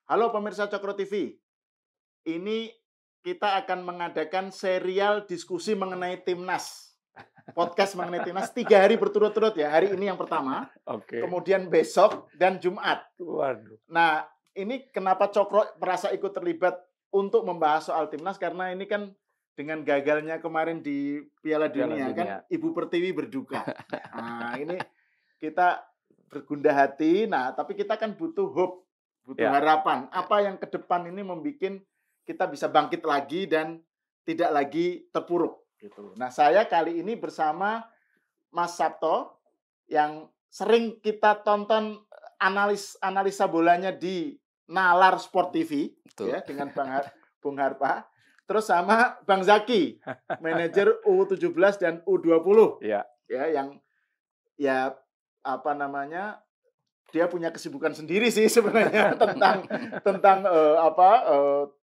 Halo pemirsa Cokro TV, ini kita akan mengadakan serial diskusi mengenai Timnas. Podcast mengenai Timnas 3 hari berturut-turut ya. Hari ini yang pertama, Oke. kemudian besok dan Jumat. Waduh. Nah, ini kenapa Cokro merasa ikut terlibat untuk membahas soal Timnas, karena ini kan dengan gagalnya kemarin di Piala Dunia, kan Ibu Pertiwi berduka. Nah, ini kita bergundah hati. Nah, tapi kita kan butuh hope, butuh harapan. Apa yang ke depan ini membuat kita bisa bangkit lagi dan tidak lagi terpuruk gitu. Nah, saya kali ini bersama Mas Sabto yang sering kita tonton analisa bolanya di Nalar Sport TV. Betul. Ya, dengan Bung Harpa. Terus sama Bang Zaki, manajer U17 dan U20. Ya, yang ya apa namanya? Dia punya kesibukan sendiri sih sebenarnya tentang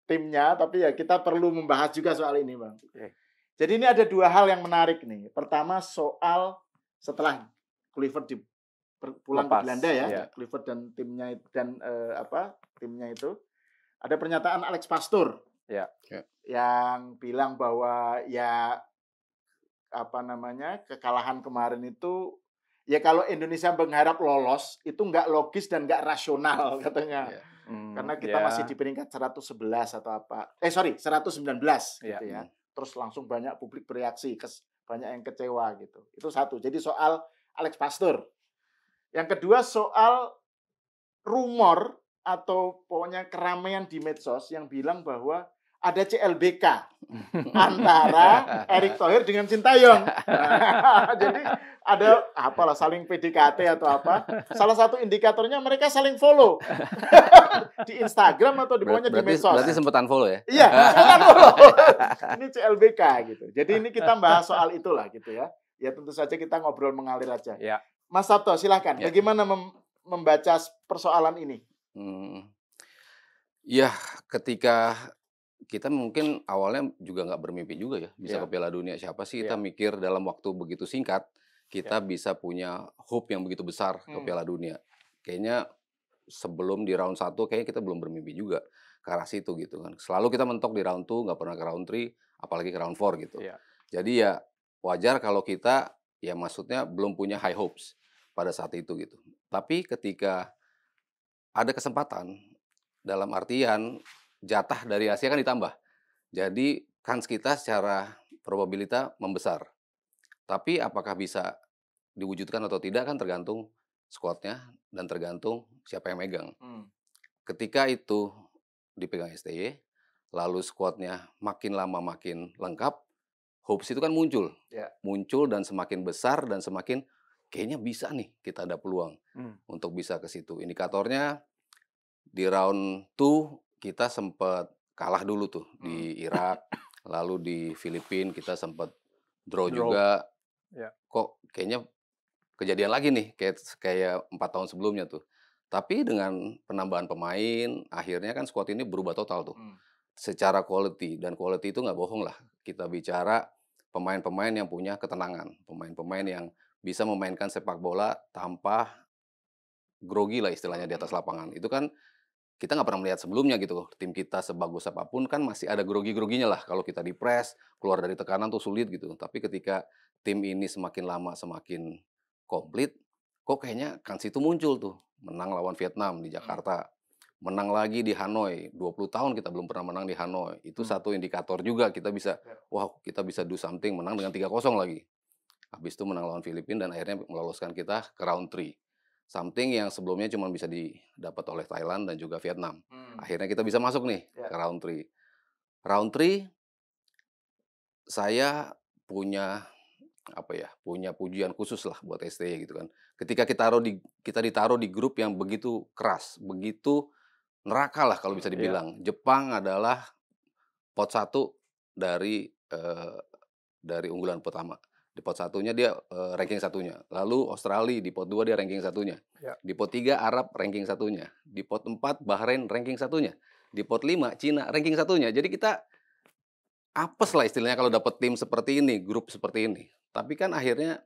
timnya, tapi ya kita perlu membahas juga soal ini, Bang. Jadi ini ada 2 hal yang menarik nih. Pertama soal setelah Kluivert pulang ke Belanda ya. Kluivert dan timnya timnya itu ada pernyataan Alex Pastoor yang bilang bahwa kekalahan kemarin itu ya kalau Indonesia mengharap lolos itu nggak logis dan nggak rasional katanya. Karena kita masih di peringkat 111 atau apa. 119 gitu ya. Terus langsung banyak publik bereaksi, banyak yang kecewa gitu. Itu satu. Jadi soal Alex Pastoor. Yang kedua soal rumor atau pokoknya keramaian di medsos yang bilang bahwa ada CLBK antara Erick Thohir dengan Sintayong. Nah, jadi ada saling PDKT atau apa. Salah satu indikatornya mereka saling follow di Instagram atau pokoknya di medsos. Berarti sempat unfollow ya? Iya, sempat unfollow. Ini CLBK gitu. Jadi ini kita bahas soal itulah gitu ya. Ya tentu saja kita ngobrol mengalir aja. Ya. Mas Sabto, silakan. Bagaimana membaca persoalan ini? Ya, ketika kita mungkin awalnya juga nggak bermimpi juga ya bisa ke Piala Dunia. Siapa sih kita mikir dalam waktu begitu singkat kita bisa punya hope yang begitu besar ke Piala Dunia. Kayaknya sebelum di round 1 kayaknya kita belum bermimpi juga ke arah situ gitu kan. Selalu kita mentok di round 2, nggak pernah ke round 3, apalagi ke round 4 gitu. Jadi ya wajar kalau kita ya maksudnya belum punya high hopes pada saat itu gitu. Tapi ketika ada kesempatan dalam artian jatah dari Asia kan ditambah. Jadi kans kita secara probabilitas membesar. Tapi apakah bisa diwujudkan atau tidak kan tergantung squadnya dan tergantung siapa yang megang. Ketika itu dipegang STY, lalu squadnya makin lama makin lengkap, hopes itu kan muncul. Muncul dan semakin besar dan semakin kayaknya bisa nih kita ada peluang untuk bisa ke situ. Indikatornya di round 2 kita sempat kalah dulu tuh di Irak, lalu di Filipina kita sempat draw juga. Kok kayaknya kejadian lagi nih kayak 4 tahun sebelumnya tuh. Tapi dengan penambahan pemain, akhirnya kan squad ini berubah total tuh. Secara quality, dan quality itu nggak bohong lah. Kita bicara pemain-pemain yang punya ketenangan, pemain-pemain yang bisa memainkan sepak bola tanpa grogi lah istilahnya di atas lapangan. Itu kan kita nggak pernah melihat sebelumnya gitu. Tim kita sebagus apapun kan masih ada grogi-groginya lah. Kalau kita di press, keluar dari tekanan tuh sulit gitu. Tapi ketika tim ini semakin lama semakin komplit, kok kayaknya kans itu muncul tuh. Menang lawan Vietnam di Jakarta. Menang lagi di Hanoi. 20 tahun kita belum pernah menang di Hanoi. Itu satu indikator juga kita bisa, wah kita bisa do something, menang dengan 3-0 lagi. Habis itu menang lawan Filipina dan akhirnya meloloskan kita ke round 3. Something yang sebelumnya cuma bisa didapat oleh Thailand dan juga Vietnam. Akhirnya kita bisa masuk nih ke round 3. Round 3 saya punya punya pujian khusus lah buat STY gitu kan. Ketika kita ditaruh di grup yang begitu keras, begitu neraka lah kalau bisa dibilang. Jepang adalah pot 1 dari unggulan pertama. Di pot 1-nya dia ranking 1-nya. Lalu Australia di pot 2 dia ranking 1-nya. Di pot 3 Arab ranking 1-nya. Di pot 4 Bahrain ranking 1-nya. Di pot 5 Cina ranking 1-nya. Jadi kita apes lah istilahnya kalau dapat tim seperti ini, grup seperti ini. Tapi kan akhirnya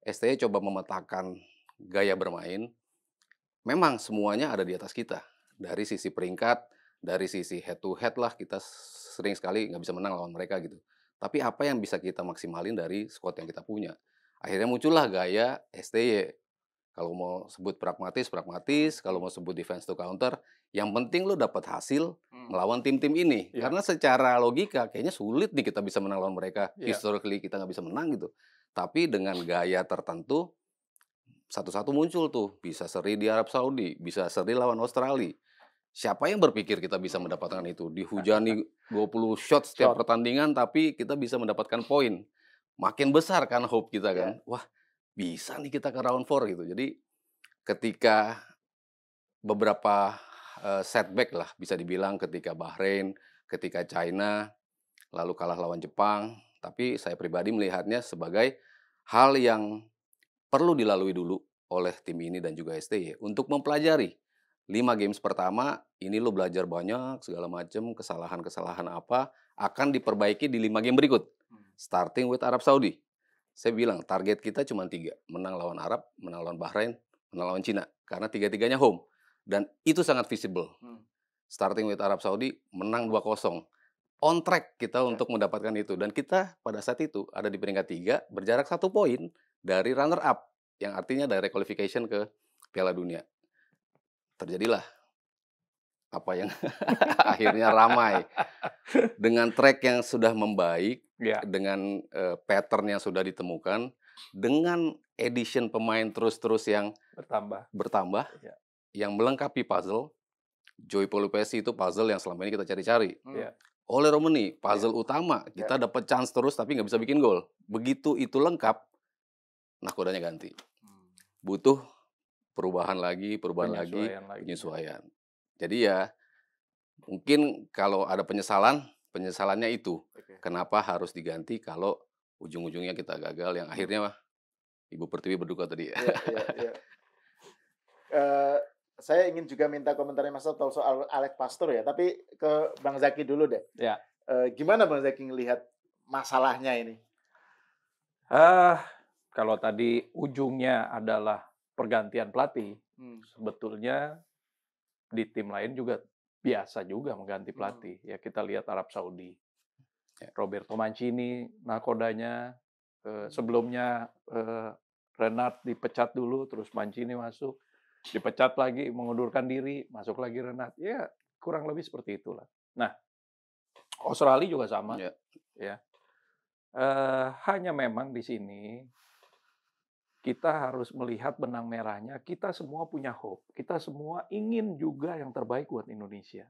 STY coba memetakan gaya bermain. Memang semuanya ada di atas kita. Dari sisi peringkat, dari sisi head to head lah kita sering sekali nggak bisa menang lawan mereka gitu. Tapi apa yang bisa kita maksimalin dari squad yang kita punya? Akhirnya muncullah gaya STY. Kalau mau sebut pragmatis, pragmatis. Kalau mau sebut defense to counter, yang penting lo dapat hasil melawan tim-tim ini. Karena secara logika kayaknya sulit nih kita bisa menang lawan mereka. Historically kita nggak bisa menang gitu. Tapi dengan gaya tertentu, satu-satu muncul tuh. Bisa seri di Arab Saudi, bisa seri lawan Australia. Siapa yang berpikir kita bisa mendapatkan itu? Dihujani 20 shot setiap pertandingan, tapi kita bisa mendapatkan poin. Makin besar kan hope kita kan. Wah, bisa nih kita ke round 4 gitu. Jadi ketika beberapa setback lah bisa dibilang, ketika Bahrain, ketika China, lalu kalah lawan Jepang. Tapi saya pribadi melihatnya sebagai hal yang perlu dilalui dulu oleh tim ini dan juga STY untuk mempelajari 5 games pertama, ini lo belajar banyak segala macam, kesalahan-kesalahan apa akan diperbaiki di 5 game berikut. Starting with Arab Saudi. Saya bilang target kita cuma 3, menang lawan Arab, menang lawan Bahrain, menang lawan Cina, karena 3-3-nya home dan itu sangat visible. Starting with Arab Saudi, menang 2-0. On track kita untuk mendapatkan itu, dan kita pada saat itu ada di peringkat 3, berjarak 1 poin dari runner up, yang artinya direct qualification ke Piala Dunia. Terjadilah apa yang akhirnya ramai dengan track yang sudah membaik, dengan pattern yang sudah ditemukan, dengan addition pemain terus-terus yang bertambah, yang melengkapi puzzle. Joy Polupesi itu puzzle yang selama ini kita cari-cari. Ole Romeni, puzzle utama, kita dapat chance terus tapi nggak bisa bikin gol. Begitu itu lengkap, nahkodanya ganti. Butuh perubahan lagi, penyesuaian. Jadi ya, mungkin kalau ada penyesalannya itu. Kenapa harus diganti kalau ujung-ujungnya kita gagal, yang akhirnya Ibu Pertiwi berduka tadi. Saya ingin juga minta komentarnya Mas Otto soal Alex Pastor ya, tapi ke Bang Zaki dulu deh. Gimana Bang Zaki ngelihat masalahnya ini? Kalau tadi ujungnya adalah pergantian pelatih, sebetulnya di tim lain juga biasa juga mengganti pelatih. Ya kita lihat Arab Saudi, Roberto Mancini, nakodanya sebelumnya Renat dipecat dulu, terus Mancini masuk, dipecat lagi, mengundurkan diri, masuk lagi Renat. Ya kurang lebih seperti itulah. Nah, Australia juga sama, ya. Hanya memang di sini kita harus melihat benang merahnya. Kita semua punya hope. Kita semua ingin juga yang terbaik buat Indonesia.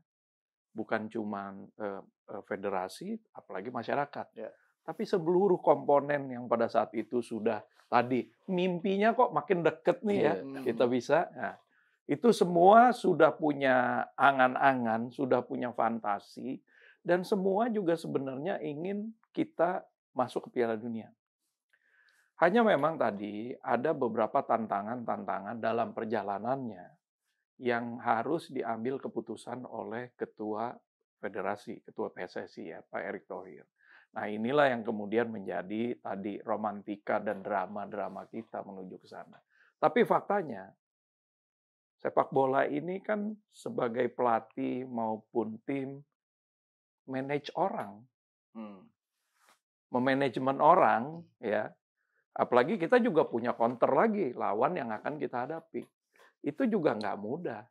Bukan cuma federasi, apalagi masyarakat. Tapi seluruh komponen yang pada saat itu sudah tadi, mimpinya kok makin deket nih ya, kita bisa. Nah, itu semua sudah punya angan-angan, sudah punya fantasi, dan semua juga sebenarnya ingin kita masuk ke Piala Dunia. Hanya memang tadi ada beberapa tantangan-tantangan dalam perjalanannya yang harus diambil keputusan oleh Ketua Federasi, Ketua PSSI ya, Pak Erick Thohir. Nah inilah yang kemudian menjadi tadi romantika dan drama-drama kita menuju ke sana. Tapi faktanya, sepak bola ini kan sebagai pelatih maupun tim, manage orang. Memanajemen orang, ya. Apalagi kita juga punya counter lagi, lawan yang akan kita hadapi. Itu juga nggak mudah.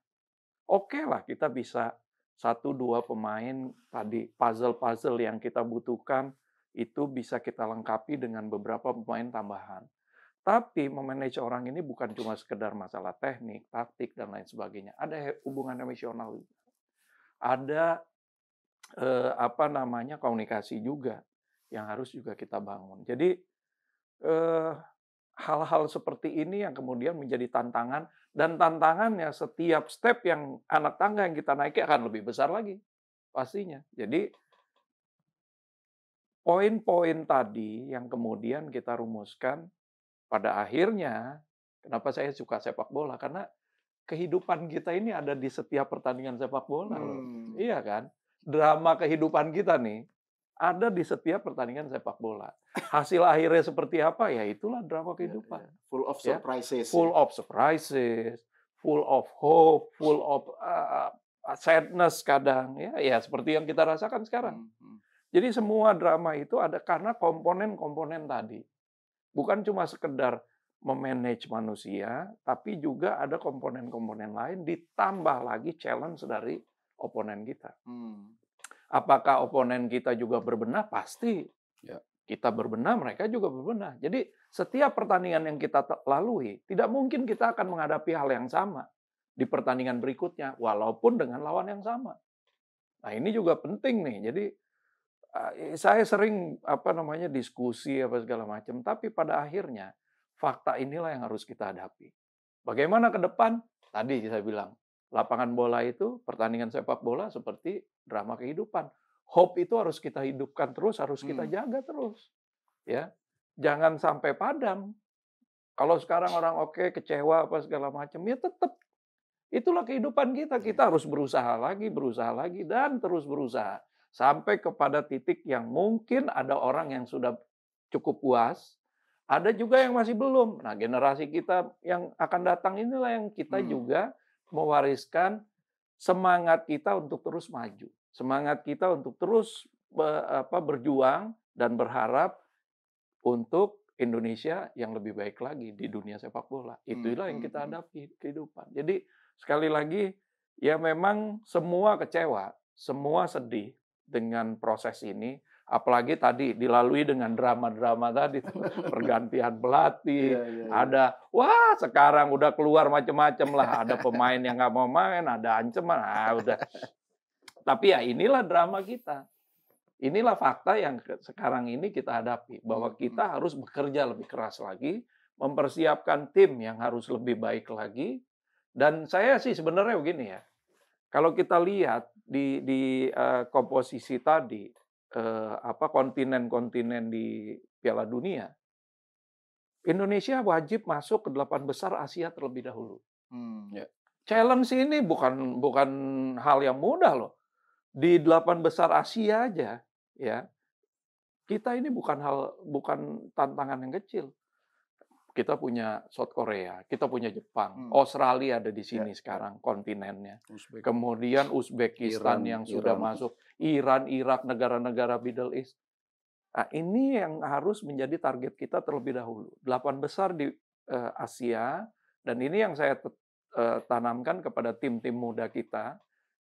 Oke lah kita bisa 1-2 pemain tadi, puzzle-puzzle yang kita butuhkan, itu bisa kita lengkapi dengan beberapa pemain tambahan. Tapi memanage orang ini bukan cuma sekedar masalah teknik, taktik, dan lain sebagainya. Ada hubungan emosional. Ada komunikasi juga yang harus juga kita bangun. Jadi hal-hal seperti ini yang kemudian menjadi tantangan, dan tantangannya setiap step yang anak tangga yang kita naiki akan lebih besar lagi pastinya. Jadi poin-poin tadi yang kemudian kita rumuskan pada akhirnya, kenapa saya suka sepak bola, karena kehidupan kita ini ada di setiap pertandingan sepak bola loh. Iya kan? Drama kehidupan kita nih ada di setiap pertandingan sepak bola. Hasil akhirnya seperti apa? Ya itulah drama kehidupan. Full of surprises. Full of surprises, full of hope, full of sadness kadang, ya seperti yang kita rasakan sekarang. Jadi semua drama itu ada karena komponen-komponen tadi. Bukan cuma sekedar memanage manusia, tapi juga ada komponen-komponen lain ditambah lagi challenge dari oponen kita. Apakah oponen kita juga berbenah? Pasti. Ya. Kita berbenah, mereka juga berbenah. Jadi setiap pertandingan yang kita lalui, tidak mungkin kita akan menghadapi hal yang sama di pertandingan berikutnya, walaupun dengan lawan yang sama. Nah ini juga penting nih. Jadi saya sering diskusi segala macam, tapi pada akhirnya fakta inilah yang harus kita hadapi. Bagaimana ke depan? Tadi saya bilang, lapangan bola itu, pertandingan sepak bola seperti drama kehidupan. Hope itu harus kita hidupkan terus, harus kita jaga terus. Ya, jangan sampai padam. Kalau sekarang orang kecewa segala macam, ya tetap itulah kehidupan kita. Kita harus berusaha lagi, dan terus berusaha sampai kepada titik yang mungkin ada orang yang sudah cukup puas, ada juga yang masih belum. Nah, generasi kita yang akan datang inilah yang kita juga mewariskan semangat kita untuk terus maju. Semangat kita untuk terus berjuang dan berharap untuk Indonesia yang lebih baik lagi di dunia sepak bola. Itulah yang kita hadapi kehidupan. Jadi sekali lagi ya memang semua kecewa, semua sedih dengan proses ini. Apalagi tadi dilalui dengan drama-drama tadi, pergantian pelatih, ada sekarang udah keluar macam-macam lah, ada pemain yang nggak mau main, ada ancaman, udah. Tapi ya inilah drama kita. Inilah fakta yang sekarang ini kita hadapi. Bahwa kita harus bekerja lebih keras lagi. Mempersiapkan tim yang harus lebih baik lagi. Dan saya sih sebenarnya begini ya. Kalau kita lihat di komposisi tadi. Kontinen-kontinen di Piala Dunia. Indonesia wajib masuk ke 8 besar Asia terlebih dahulu. Challenge ini bukan hal yang mudah loh. Di 8 besar Asia aja, ya kita ini bukan tantangan yang kecil. Kita punya South Korea, kita punya Jepang, Australia ada di sini sekarang kontinennya. Kemudian Uzbekistan yang sudah masuk, Iran, Irak, negara-negara Middle East. Nah, ini yang harus menjadi target kita terlebih dahulu. 8 besar di Asia, dan ini yang saya tanamkan kepada tim-tim muda kita.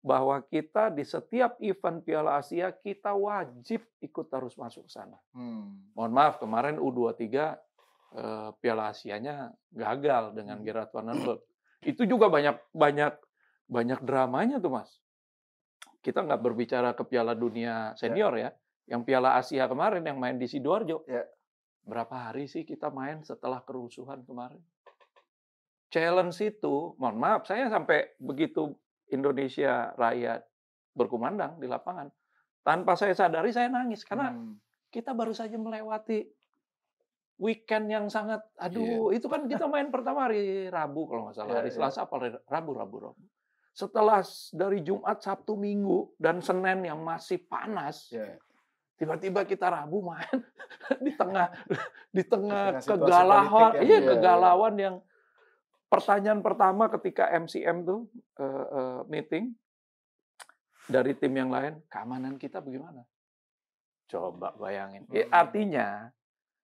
Bahwa kita di setiap event Piala Asia kita wajib ikut harus masuk ke sana. Mohon maaf kemarin U23 Piala Asianya gagal dengan Gerard Van Aert. Itu juga banyak dramanya tuh Mas. Kita nggak berbicara ke Piala Dunia senior ya, yang Piala Asia kemarin yang main di Sidoarjo. Berapa hari sih kita main setelah kerusuhan kemarin? Challenge itu, mohon maaf saya sampai begitu Indonesia Raya berkumandang di lapangan. Tanpa saya sadari saya nangis karena kita baru saja melewati weekend yang sangat itu kan kita main pertama hari Rabu kalau nggak salah, hari Selasa apa Rabu. Setelah dari Jumat, Sabtu, Minggu dan Senin yang masih panas. Tiba-tiba kita Rabu main di tengah kegalauan, kegalauan yang pertanyaan pertama ketika MCM tuh meeting dari tim yang lain, keamanan kita bagaimana? Coba bayangin. Artinya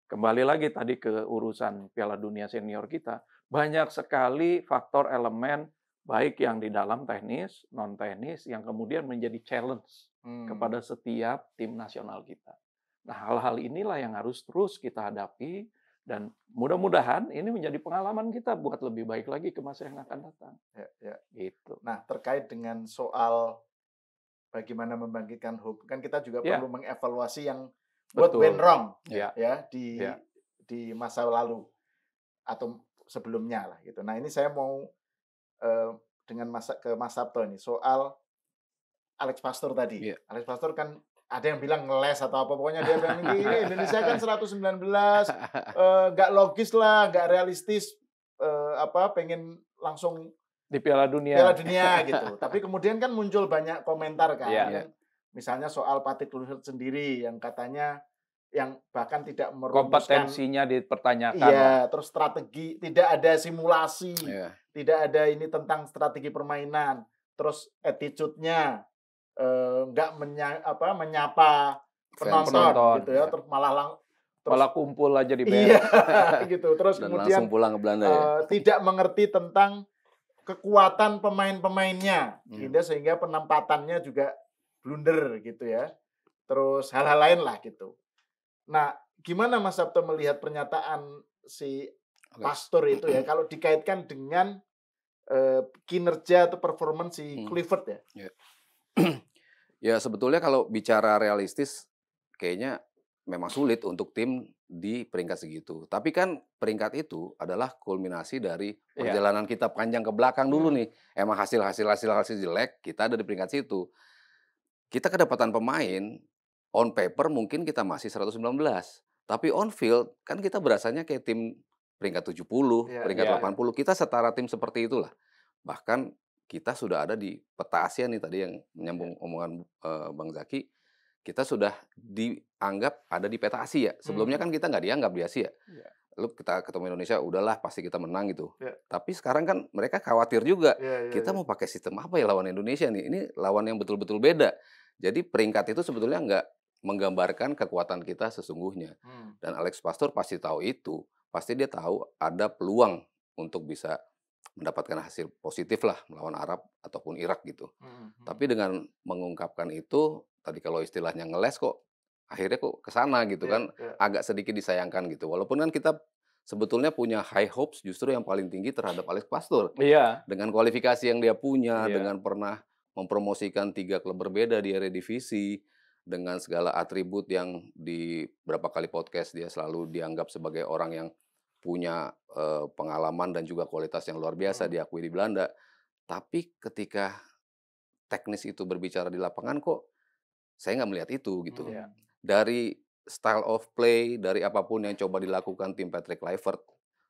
kembali lagi tadi ke urusan Piala Dunia senior kita, banyak sekali faktor elemen baik yang di dalam teknis, non teknis yang kemudian menjadi challenge kepada setiap tim nasional kita. Nah, hal-hal inilah yang harus terus kita hadapi. Dan mudah-mudahan ini menjadi pengalaman kita buat lebih baik lagi ke masa yang akan datang. Gitu. Nah, terkait dengan soal bagaimana membangkitkan hope, kan kita juga perlu mengevaluasi yang what went wrong di masa lalu atau sebelumnya lah gitu. Nah, ini saya mau dengan ke Mas Sabto ini soal Alex Pastor tadi. Alex Pastor kan ada yang bilang ngeles atau apa, pokoknya dia bilang ini Indonesia kan 119 nggak logis lah, nggak realistis pengen langsung di Piala Dunia gitu. Tapi kemudian kan muncul banyak komentar kan. Misalnya soal Patrick Kluivert sendiri yang katanya yang bahkan tidak merumuskan kompetensinya dipertanyakan. Terus strategi, tidak ada simulasi, tidak ada ini tentang strategi permainan. terus attitude-nya nggak menyapa penonton gitu ya, terus malah kumpul aja di iya bench. gitu. Terus Dan kemudian langsung pulang ke Belanda ya. tidak mengerti tentang kekuatan pemain-pemainnya, gitu, sehingga penempatannya juga blunder gitu ya. Terus hal-hal lain lah gitu. Nah, gimana Mas Sabto melihat pernyataan si Pastor itu ya, kalau dikaitkan dengan kinerja atau performance si Kluivert ya? Ya sebetulnya kalau bicara realistis, kayaknya memang sulit untuk tim di peringkat segitu. Tapi kan peringkat itu adalah kulminasi dari perjalanan kita panjang ke belakang dulu nih. Emang hasil jelek, kita ada di peringkat situ. Kita kedapatan pemain, on paper mungkin kita masih 119. Tapi on field, kan kita berasanya kayak tim peringkat 70, peringkat 80. Kita setara tim seperti itulah. Bahkan kita sudah ada di peta Asia nih tadi yang menyambung omongan Bang Zaki. Kita sudah dianggap ada di peta Asia. Sebelumnya kan kita nggak dianggap di Asia. Lalu kita ketemu Indonesia, udahlah pasti kita menang gitu. Tapi sekarang kan mereka khawatir juga. Kita mau pakai sistem apa ya lawan Indonesia nih? Ini lawan yang betul-betul beda. Jadi peringkat itu sebetulnya nggak menggambarkan kekuatan kita sesungguhnya. Dan Alex Pastor pasti tahu itu. Pasti dia tahu ada peluang untuk bisa mendapatkan hasil positif lah melawan Arab ataupun Irak gitu. Tapi dengan mengungkapkan itu, tadi kalau istilahnya ngeles kok, akhirnya kok kesana gitu kan, agak sedikit disayangkan gitu. Walaupun kan kita sebetulnya punya high hopes justru yang paling tinggi terhadap Alex Pastor. Dengan kualifikasi yang dia punya, dengan pernah mempromosikan 3 klub berbeda di Eredivisie, dengan segala atribut yang di berapa kali podcast dia selalu dianggap sebagai orang yang punya pengalaman dan juga kualitas yang luar biasa diakui di Belanda. Tapi ketika teknis itu berbicara di lapangan kok saya nggak melihat itu gitu. Dari style of play, dari apapun yang coba dilakukan tim Patrick Kluivert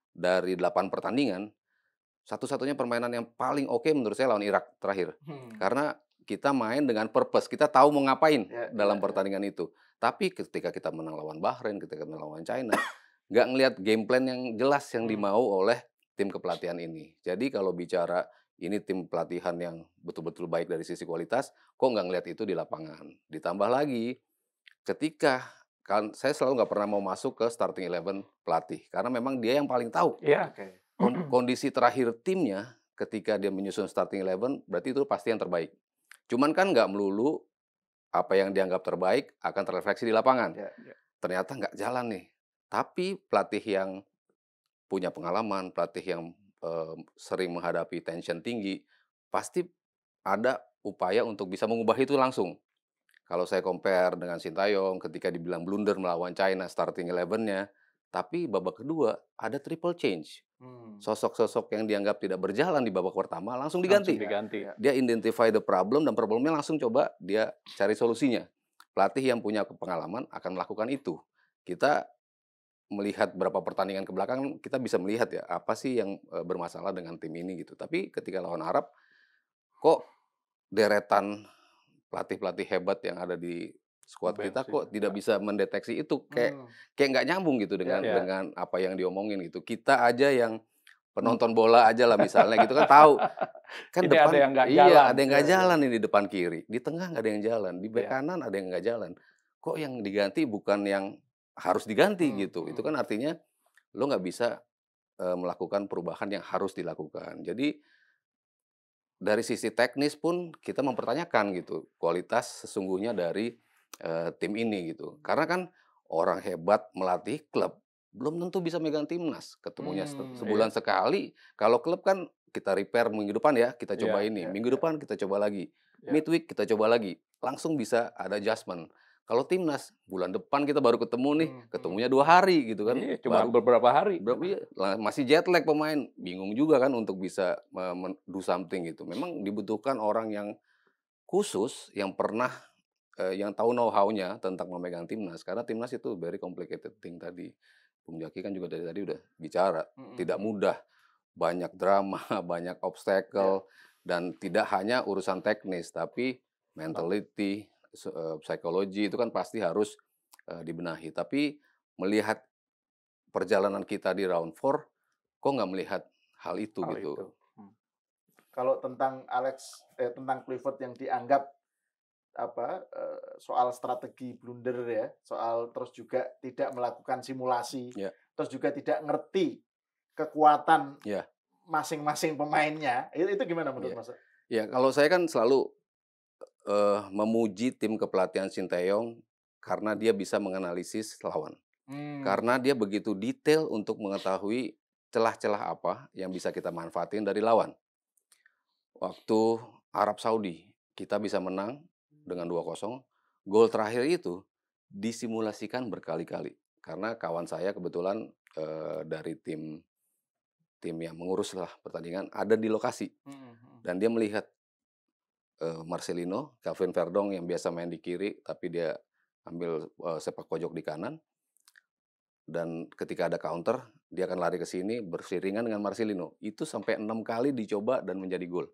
dari 8 pertandingan, satu-satunya permainan yang paling oke menurut saya lawan Irak terakhir. Karena kita main dengan purpose, kita tahu mau ngapain dalam pertandingan itu. Tapi ketika kita menang lawan Bahrain, ketika menang lawan China, nggak ngelihat game plan yang jelas yang dimau oleh tim kepelatihan ini. Jadi kalau bicara ini tim pelatihan yang betul-betul baik dari sisi kualitas, kok nggak ngelihat itu di lapangan. Ditambah lagi, ketika kan saya selalu nggak pernah mau masuk ke starting 11 pelatih, karena memang dia yang paling tahu kondisi terakhir timnya ketika dia menyusun starting 11, berarti itu pasti yang terbaik. Cuman kan nggak melulu apa yang dianggap terbaik akan terrefleksi di lapangan. Ternyata nggak jalan nih. Tapi pelatih yang punya pengalaman, pelatih yang sering menghadapi tension tinggi, pasti ada upaya untuk bisa mengubah itu langsung. Kalau saya compare dengan Sintayong ketika dibilang blunder melawan China starting 11-nya, tapi babak kedua ada triple change. Sosok-sosok yang dianggap tidak berjalan di babak pertama langsung diganti. Dia identify the problem dan problemnya langsung coba dia cari solusinya. Pelatih yang punya pengalaman akan melakukan itu. Kita melihat berapa pertandingan ke belakang, kita bisa melihat ya apa sih yang bermasalah dengan tim ini gitu. Tapi ketika lawan Arab, kok deretan pelatih-pelatih hebat yang ada di skuad kita kok tidak bisa mendeteksi itu, kayak nggak nyambung gitu dengan apa yang diomongin gitu. Kita aja yang penonton bola aja lah misalnya gitu kan tahu kan ini depan ada yang nggak jalan. ada yang nggak jalan ini di depan kiri, di tengah nggak ada yang jalan, di bek kanan ada yang nggak jalan. Kok yang diganti bukan yang harus diganti gitu. Itu kan artinya lo nggak bisa melakukan perubahan yang harus dilakukan. Jadi dari sisi teknis pun kita mempertanyakan gitu kualitas sesungguhnya dari tim ini gitu. Karena kan orang hebat melatih klub belum tentu bisa megang timnas. Ketemunya sebulan sekali. Kalau klub kan kita repair minggu depan ya, kita coba ini. Minggu depan kita coba lagi. Midweek kita coba lagi. Langsung bisa ada adjustment. Kalau timnas bulan depan kita baru ketemu nih, ketemunya 2 hari gitu kan. Cuma beberapa hari. Masih jet lag pemain, bingung juga kan untuk bisa do something gitu. Memang dibutuhkan orang yang khusus, yang pernah, yang tahu know-how-nya tentang memegang timnas. Karena timnas itu very complicated thing tadi. Bung Jaki kan juga dari tadi udah bicara, tidak mudah, banyak drama, banyak obstacle, dan tidak hanya urusan teknis, tapi mentality, psikologi itu kan pasti harus dibenahi. Tapi melihat perjalanan kita di round 4, kok nggak melihat hal itu gitu. kalau tentang tentang Clifford yang dianggap soal strategi blunder ya, soal terus juga tidak melakukan simulasi, terus juga tidak ngerti kekuatan masing-masing pemainnya, itu gimana menurut Mas? Ya, kalau saya kan selalu memuji tim kepelatihan Sinteyong karena dia bisa menganalisis lawan. Karena dia begitu detail untuk mengetahui celah-celah apa yang bisa kita manfaatin dari lawan. Waktu Arab Saudi, kita bisa menang dengan 2-0. Gol terakhir itu disimulasikan berkali-kali. Karena kawan saya kebetulan dari tim yang mengurus lah pertandingan ada di lokasi. Dan dia melihat Marcelino, Calvin Verdong yang biasa main di kiri, tapi dia ambil sepak pojok di kanan. Dan ketika ada counter, dia akan lari ke sini bersiringan dengan Marcelino. Itu sampai 6 kali dicoba dan menjadi gol.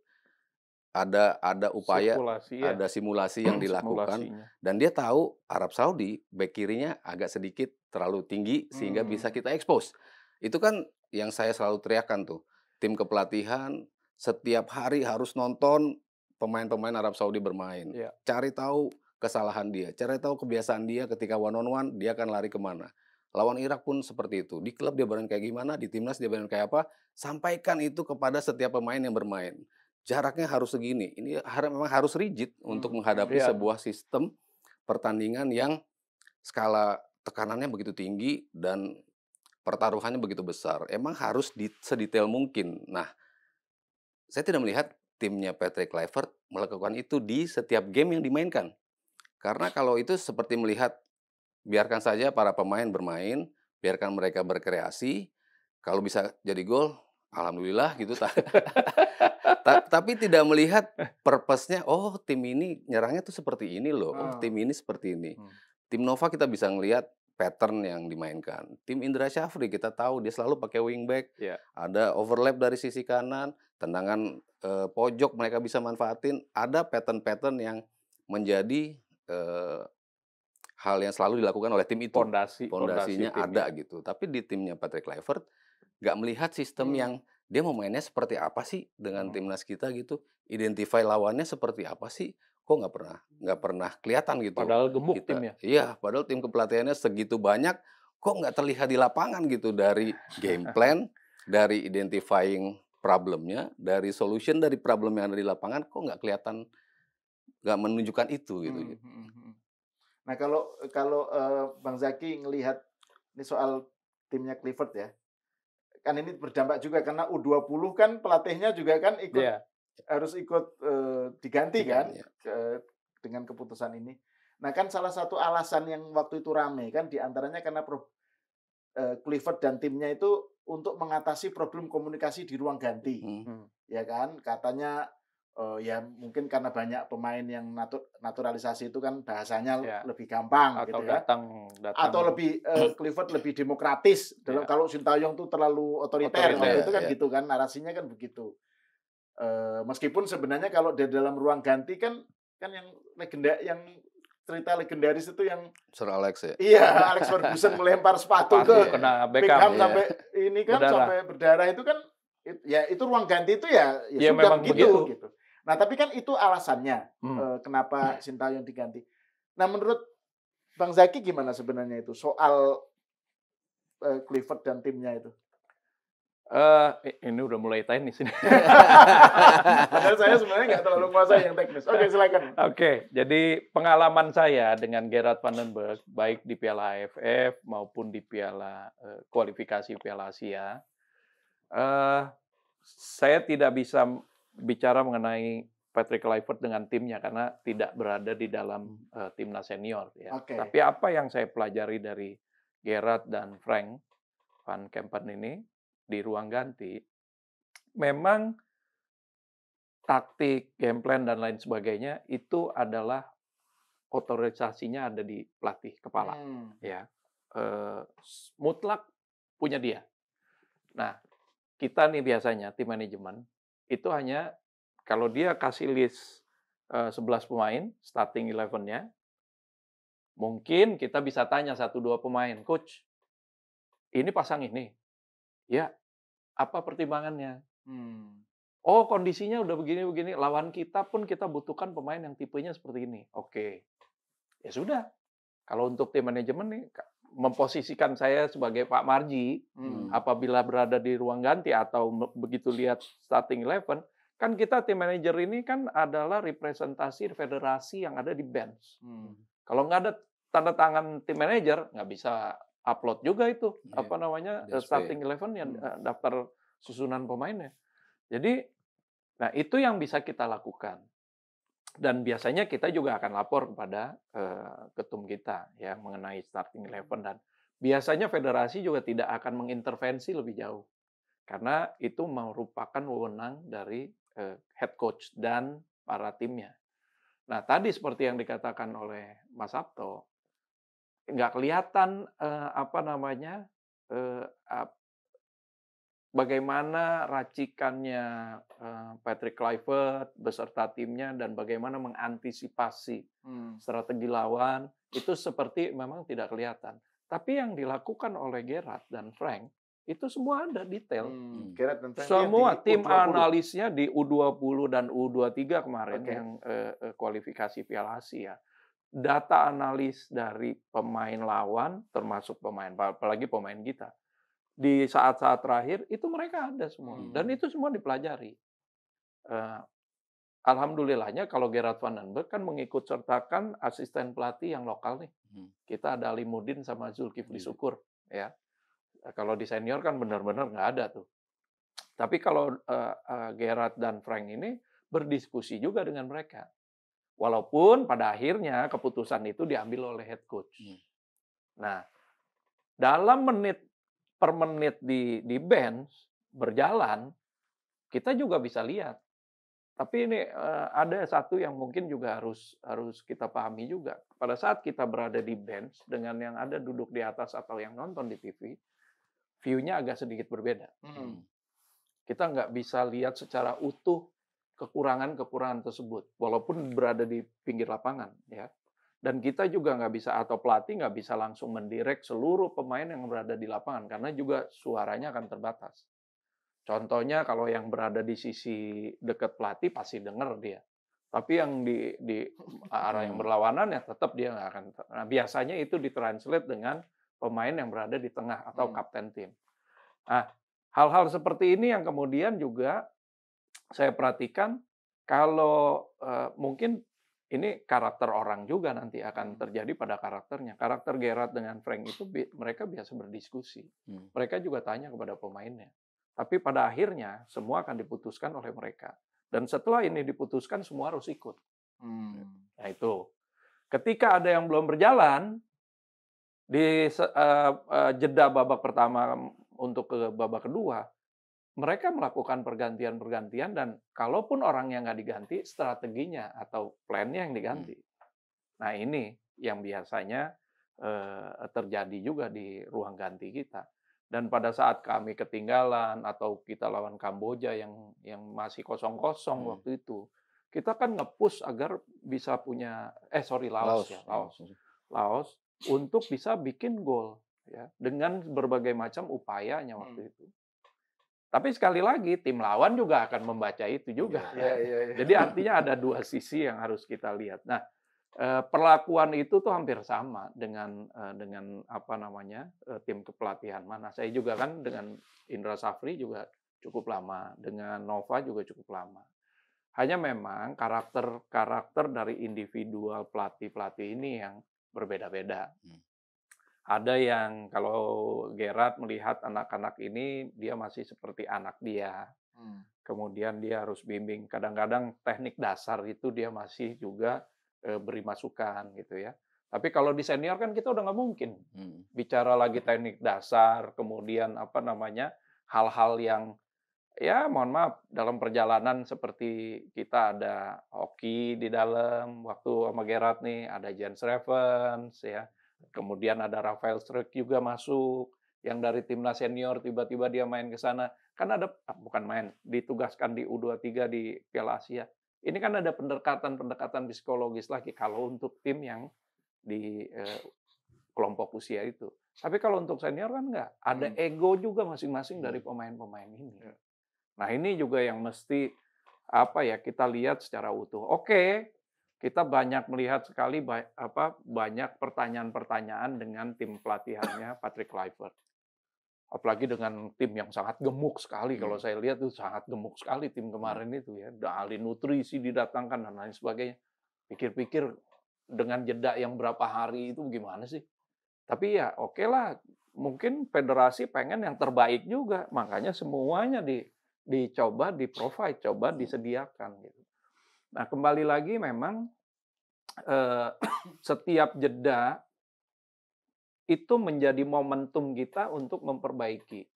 Ada upaya, ada simulasi yang dilakukan. Dan dia tahu Arab Saudi, back kirinya agak sedikit terlalu tinggi sehingga bisa kita expose. Itu kan yang saya selalu teriakkan tuh. Tim kepelatihan setiap hari harus nonton pemain-pemain Arab Saudi bermain. Cari tahu kesalahan dia, cari tahu kebiasaan dia ketika one on one, dia akan lari kemana. Lawan Irak pun seperti itu. Di klub dia bermain kayak gimana, di timnas dia bermain kayak apa, sampaikan itu kepada setiap pemain yang bermain. Jaraknya harus segini. Ini memang harus rigid untuk menghadapi sebuah sistem pertandingan yang skala tekanannya begitu tinggi dan pertaruhannya begitu besar. Emang harus sedetail mungkin. Nah, saya tidak melihat timnya Patrick Kluivert melakukan itu di setiap game yang dimainkan. Karena kalau itu seperti melihat, biarkan saja para pemain bermain, biarkan mereka berkreasi, kalau bisa jadi gol, alhamdulillah gitu. Tapi tidak melihat purpose-nya, oh tim ini nyerangnya tuh seperti ini loh, oh tim ini seperti ini. Tim Nova kita bisa ngelihat pattern yang dimainkan. Tim Indra Syafri kita tahu dia selalu pakai wingback, ada overlap dari sisi kanan, tendangan pojok mereka bisa manfaatin, ada pattern-pattern yang menjadi hal yang selalu dilakukan oleh tim itu. Pondasinya ada gitu. Tapi di timnya Patrick Kluivert nggak melihat sistem yang dia mau mainnya seperti apa sih dengan timnas kita gitu. Identify lawannya seperti apa sih. Kok nggak pernah kelihatan gitu. Padahal gemuk timnya. Iya, padahal tim kepelatihannya segitu banyak, kok nggak terlihat di lapangan gitu, dari game plan, dari identifying problemnya, dari solution dari problem yang ada di lapangan, kok nggak kelihatan, nggak menunjukkan itu gitu. Nah kalau Bang Zaki ngelihat ini soal timnya Kluivert ya, kan ini berdampak juga karena U20 kan pelatihnya juga kan harus ikut diganti kan dengan keputusan ini. Nah kan salah satu alasan yang waktu itu rame kan diantaranya karena Kluivert dan timnya itu untuk mengatasi problem komunikasi di ruang ganti, ya kan, katanya ya mungkin karena banyak pemain yang naturalisasi itu kan bahasanya lebih gampang atau gitu ya. Atau lebih Kluivert lebih demokratis. Kalau Sintayong tuh terlalu otoriter itu kan gitu kan, narasinya kan begitu. Meskipun sebenarnya kalau di dalam ruang ganti kan yang cerita legendaris itu yang Sir Alex ya. Iya, Alex Ferguson melempar sepatu ke kena Beckham sampai ini kan sampai berdarah itu kan ya itu ruang ganti itu ya sudah memang begitu gitu. Nah, tapi kan itu alasannya kenapa Sintayong diganti. Nah, menurut Bang Zaki gimana sebenarnya itu soal Kluivert dan timnya itu? Ini udah mulai teknis ini. Padahal saya sebenarnya nggak terlalu menguasai yang teknis. Oke, silakan. Oke, jadi pengalaman saya dengan Gerard van den Berg, baik di Piala AFF maupun di kualifikasi Piala Asia, saya tidak bisa bicara mengenai Patrick Kluivert dengan timnya karena tidak berada di dalam timnas senior. Ya. Tapi apa yang saya pelajari dari Gerard dan Frank van Kempen ini di ruang ganti, memang taktik, game plan dan lain sebagainya itu adalah otorisasinya ada di pelatih kepala, ya, mutlak punya dia. Nah, kita nih biasanya tim manajemen itu hanya kalau dia kasih list 11 pemain starting 11-nya, mungkin kita bisa tanya 1-2 pemain, coach, ini pasang ini, ya, apa pertimbangannya? Oh, kondisinya udah begini-begini, lawan kita pun kita butuhkan pemain yang tipenya seperti ini. Oke. Ya sudah. Kalau untuk tim manajemen nih, memposisikan saya sebagai Pak Marji, apabila berada di ruang ganti atau begitu lihat starting 11, kan kita tim manajer ini kan adalah representasi federasi yang ada di bench. Kalau nggak ada tanda tangan tim manajer, nggak bisa upload juga itu, starting 11 yang daftar susunan pemainnya. Jadi, nah itu yang bisa kita lakukan. Dan biasanya kita juga akan lapor kepada ketum kita ya mengenai starting 11 dan biasanya federasi juga tidak akan mengintervensi lebih jauh karena itu merupakan wewenang dari head coach dan para timnya. Nah tadi seperti yang dikatakan oleh Mas Sabto, nggak kelihatan bagaimana racikannya Patrick Kluivert beserta timnya dan bagaimana mengantisipasi strategi lawan itu seperti memang tidak kelihatan. Tapi yang dilakukan oleh Gerrard dan Frank itu semua ada detail. Semua tim analisnya di U20 dan U23 kemarin yang kualifikasi Piala Asia. Data analis dari pemain lawan termasuk pemain apalagi pemain kita. Di saat-saat terakhir itu mereka ada semua dan itu semua dipelajari. Alhamdulillahnya kalau Gerard Van den Berg kan mengikut sertakan asisten pelatih yang lokal nih. Kita ada Alimuddin sama Zulkifli Syukur ya. Kalau di senior kan benar-benar nggak ada tuh. Tapi kalau Gerard dan Frank ini berdiskusi juga dengan mereka. Walaupun pada akhirnya keputusan itu diambil oleh head coach. Nah, dalam per menit di bench berjalan, kita juga bisa lihat. Tapi ini ada satu yang mungkin juga harus kita pahami juga. Pada saat kita berada di bench dengan yang ada duduk di atas atau yang nonton di TV, view-nya agak sedikit berbeda. Kita nggak bisa lihat secara utuh kekurangan-kekurangan tersebut, walaupun berada di pinggir lapangan, ya. Dan kita juga nggak bisa, atau pelatih nggak bisa langsung mendirect seluruh pemain yang berada di lapangan, karena juga suaranya akan terbatas. Contohnya kalau yang berada di sisi dekat pelatih pasti dengar dia. Tapi yang di arah yang berlawanan ya tetap dia nggak akan. Nah, biasanya itu ditranslate dengan pemain yang berada di tengah atau kapten tim. Nah, hal-hal seperti ini yang kemudian juga saya perhatikan kalau mungkin ini karakter orang juga nanti akan terjadi pada karakternya. Karakter Gerrard dengan Frank itu mereka biasa berdiskusi. Mereka juga tanya kepada pemainnya. Tapi pada akhirnya semua akan diputuskan oleh mereka. Dan setelah ini diputuskan semua harus ikut. Nah itu. Ketika ada yang belum berjalan, di jeda babak pertama untuk ke babak kedua, mereka melakukan pergantian-pergantian dan kalaupun orangnya nggak diganti, strateginya atau plan-nya yang diganti. Nah ini yang biasanya terjadi juga di ruang ganti kita. Dan pada saat kami ketinggalan atau kita lawan Kamboja yang masih 0-0 waktu itu, kita kan nge-push agar bisa punya Laos untuk bisa bikin gol ya dengan berbagai macam upayanya waktu itu. Tapi sekali lagi tim lawan juga akan membaca itu juga. Jadi artinya ada dua sisi yang harus kita lihat. Nah, perlakuan itu tuh hampir sama dengan tim kepelatihan mana. Saya juga kan dengan Indra Safri juga cukup lama, dengan Nova juga cukup lama. Hanya memang karakter dari individual pelatih-pelatih ini yang berbeda-beda. Ada yang kalau Gerrard melihat anak-anak ini, dia masih seperti anak dia. Kemudian dia harus bimbing. Kadang-kadang teknik dasar itu dia masih juga beri masukan gitu ya. Tapi kalau di senior kan kita udah nggak mungkin bicara lagi teknik dasar, kemudian hal-hal yang ya mohon maaf dalam perjalanan seperti kita ada hoki di dalam waktu sama Gerrard nih, ada Jens Revens ya. Kemudian ada Rafael Struijk juga masuk, yang dari timnas senior tiba-tiba dia main ke sana. Kan ada, bukan main, ditugaskan di U23 di Piala Asia. Ini kan ada pendekatan psikologis lagi kalau untuk tim yang di kelompok usia itu. Tapi kalau untuk senior kan enggak. Ada ego juga masing-masing dari pemain-pemain ini. Nah, ini juga yang mesti kita lihat secara utuh. Oke, kita banyak melihat sekali banyak pertanyaan-pertanyaan dengan tim pelatihannya Patrick Kluivert. Apalagi dengan tim yang sangat gemuk sekali. Kalau saya lihat itu sangat gemuk sekali tim kemarin itu ya. Ahli nutrisi didatangkan dan lain sebagainya. Pikir-pikir dengan jeda yang berapa hari itu gimana sih? Tapi ya oke lah, mungkin federasi pengen yang terbaik juga. Makanya semuanya dicoba, di-provide, coba disediakan gitu. Nah, kembali lagi memang setiap jeda itu menjadi momentum kita untuk memperbaiki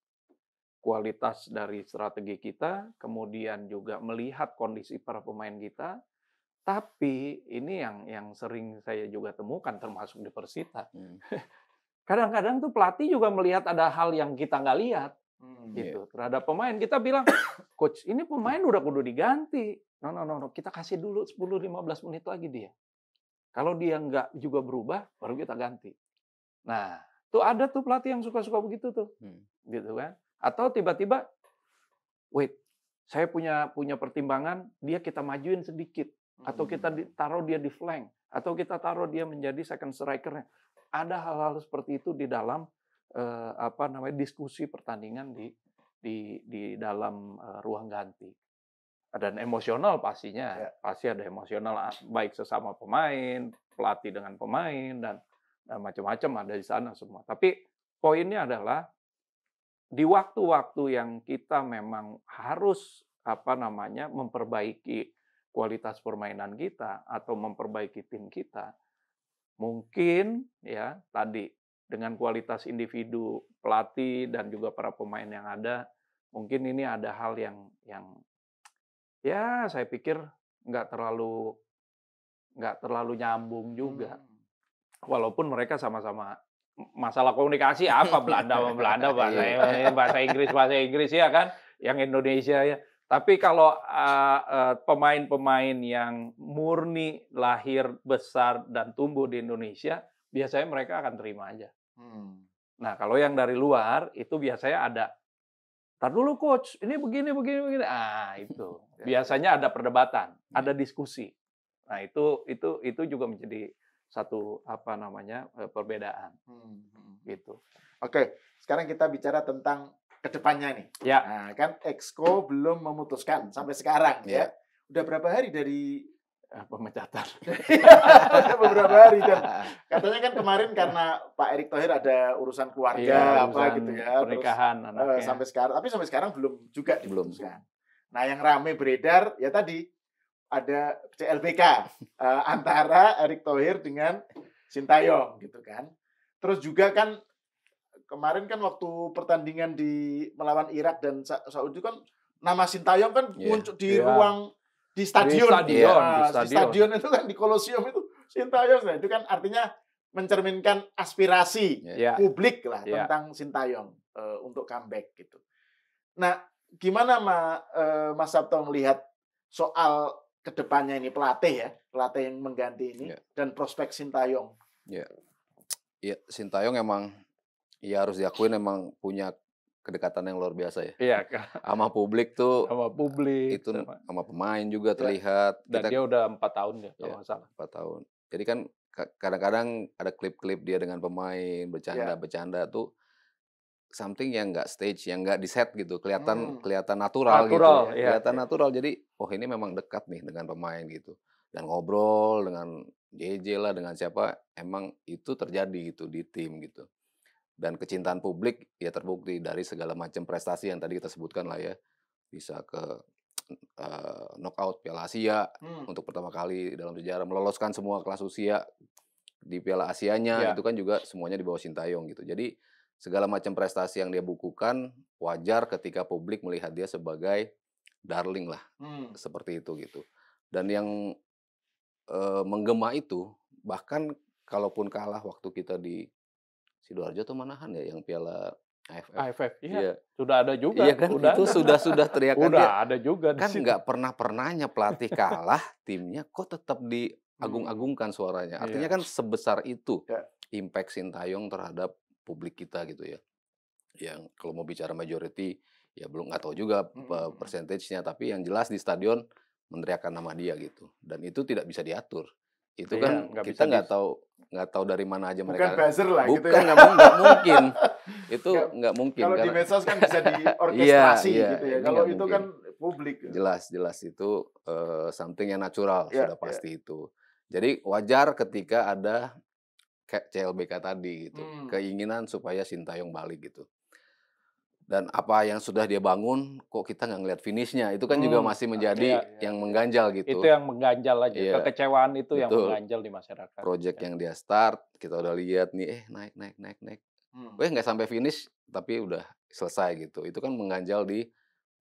kualitas dari strategi kita, kemudian juga melihat kondisi para pemain kita. Tapi ini yang sering saya juga temukan termasuk di Persita. Kadang-kadang tuh pelatih juga melihat ada hal yang kita nggak lihat gitu terhadap pemain. Kita bilang, coach ini pemain udah kudu diganti. No, kita kasih dulu 10-15 menit lagi dia. Kalau dia nggak juga berubah, baru kita ganti. Nah, tuh ada tuh pelatih yang suka-suka begitu tuh, gitu kan? Atau tiba-tiba, wait, saya punya pertimbangan, dia kita majuin sedikit, atau kita taruh dia di flank, atau kita taruh dia menjadi second striker-nya. Ada hal-hal seperti itu di dalam diskusi pertandingan di dalam ruang ganti. Dan emosional pastinya, pasti ada emosional baik sesama pemain, pelatih dengan pemain dan macam-macam ada di sana semua. Tapi poinnya adalah di waktu-waktu yang kita memang harus memperbaiki kualitas permainan kita atau memperbaiki tim kita, mungkin ya tadi dengan kualitas individu pelatih dan juga para pemain yang ada, mungkin ini ada hal yang ya saya pikir nggak terlalu nyambung juga. Walaupun mereka sama-sama masalah komunikasi Belanda sama Belanda, bahasa Inggris ya kan, yang Indonesia ya. Tapi kalau pemain-pemain yang murni lahir, besar dan tumbuh di Indonesia, biasanya mereka akan terima aja. Nah, kalau yang dari luar itu biasanya ada, "Tar dulu coach, ini begini. Itu. Biasanya ada perdebatan, ada diskusi. Nah, itu juga menjadi satu perbedaan. Gitu. Oke, sekarang kita bicara tentang kedepannya nih. Ya. Nah, kan Exco belum memutuskan sampai sekarang ya. Udah berapa hari dari pemecatan? Udah beberapa hari dan katanya kan kemarin karena Pak Erick Thohir ada urusan keluarga gitu ya, pernikahan anaknya. Sampai sekarang belum juga diputuskan. Nah, yang ramai beredar ya tadi ada CLBK antara Erick Thohir dengan Sintayong gitu kan. Terus juga kan kemarin kan waktu pertandingan melawan Irak dan Saudi kan nama Sintayong kan muncul di ruang di stadion. Di stadion itu kan di Kolosium itu Sintayong. Nah, itu kan artinya mencerminkan aspirasi publik lah tentang Sintayong untuk comeback gitu. Nah, gimana Mas Sabto melihat soal kedepannya ini pelatih yang mengganti ini dan prospek Sintayong? Ya, Sintayong emang harus diakuin emang punya kedekatan yang luar biasa ya. Iya, sama publik tuh. Sama publik. Itu sama pemain juga terlihat. Dan dia udah 4 tahun ya, kalau nggak salah. 4 tahun. Jadi kan kadang-kadang ada klip-klip dia dengan pemain bercanda tuh something yang nggak stage, yang nggak di set gitu, kelihatan natural gitu. Kelihatan natural. Jadi, ini memang dekat nih dengan pemain gitu. Dan ngobrol dengan JJ lah, dengan siapa, emang itu terjadi gitu di tim gitu. Dan kecintaan publik ya terbukti dari segala macam prestasi yang tadi kita sebutkan lah ya. Bisa ke knockout Piala Asia untuk pertama kali dalam sejarah, meloloskan semua kelas usia di Piala Asianya, itu kan juga semuanya di bawah Sintayong gitu. Jadi segala macam prestasi yang dia bukukan, wajar ketika publik melihat dia sebagai darling lah, seperti itu gitu. Dan yang menggema itu, bahkan kalaupun kalah waktu kita di Sidoarjo atau Manahan ya, yang Piala AFF, iya. Sudah ada juga. Iya kan, itu sudah teriakan udah dia. ada juga. Kan nggak pernahnya pelatih kalah, timnya kok tetap diagung-agungkan suaranya. Artinya kan sebesar itu impact Sintayong terhadap publik kita gitu ya. Yang kalau mau bicara majority, ya belum nggak tahu juga persentasenya, tapi yang jelas di stadion meneriakkan nama dia gitu, dan itu tidak bisa diatur. Itu kan kita nggak tahu dari mana aja mereka. Bukan buzzer lah bukan, gitu ya. nggak mungkin. Itu nggak mungkin. Kalau di karena medsos kan bisa diorkestrasi gitu ya. Kalau itu mungkin. kan publik. Jelas itu something yang natural, sudah pasti itu. Jadi wajar ketika ada kayak CLBK tadi gitu, keinginan supaya Sintayong balik gitu. Dan apa yang sudah dia bangun, kok kita nggak ngeliat finishnya, itu kan juga masih menjadi yang mengganjal gitu. Itu yang mengganjal aja, kekecewaan itu yang mengganjal di masyarakat. Project yang dia start, kita udah lihat nih, naik. Nggak sampai finish, tapi udah selesai gitu. Itu kan mengganjal di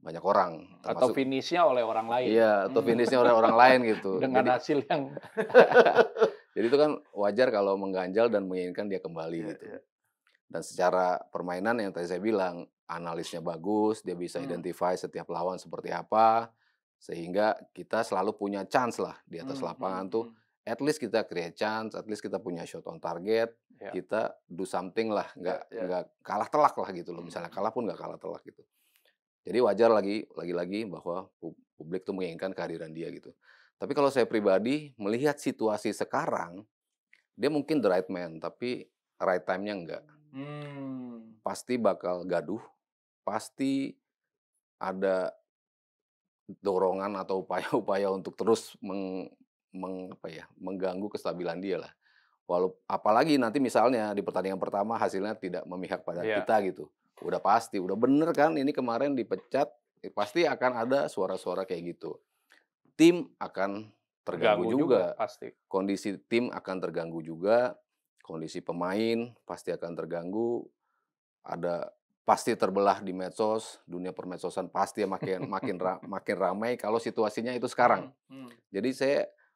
banyak orang. Atau finishnya oleh orang lain. Iya, atau finishnya oleh orang lain gitu. Dengan hasil yang... Jadi itu kan wajar kalau mengganjal dan menginginkan dia kembali gitu. Dan secara permainan yang tadi saya bilang, analisnya bagus, dia bisa identify setiap lawan seperti apa, sehingga kita selalu punya chance lah di atas lapangan tuh. At least kita create chance, at least kita punya shot on target, kita do something lah, nggak kalah telak lah gitu loh. Misalnya kalah pun nggak kalah telak gitu. Jadi wajar lagi-lagi bahwa publik tuh menginginkan kehadiran dia gitu. Tapi kalau saya pribadi melihat situasi sekarang, dia mungkin the right man, tapi right time-nya enggak. Pasti bakal gaduh, pasti ada dorongan atau upaya-upaya untuk terus mengganggu kestabilan dia lah. Apalagi nanti misalnya di pertandingan pertama hasilnya tidak memihak pada kita gitu. Udah pasti, udah bener kan ini kemarin dipecat, pasti akan ada suara-suara kayak gitu. Tim akan terganggu juga. Pasti. Kondisi tim akan terganggu juga, kondisi pemain pasti akan terganggu. Pasti terbelah di medsos, dunia permedsosan pasti makin ramai kalau situasinya itu sekarang. Jadi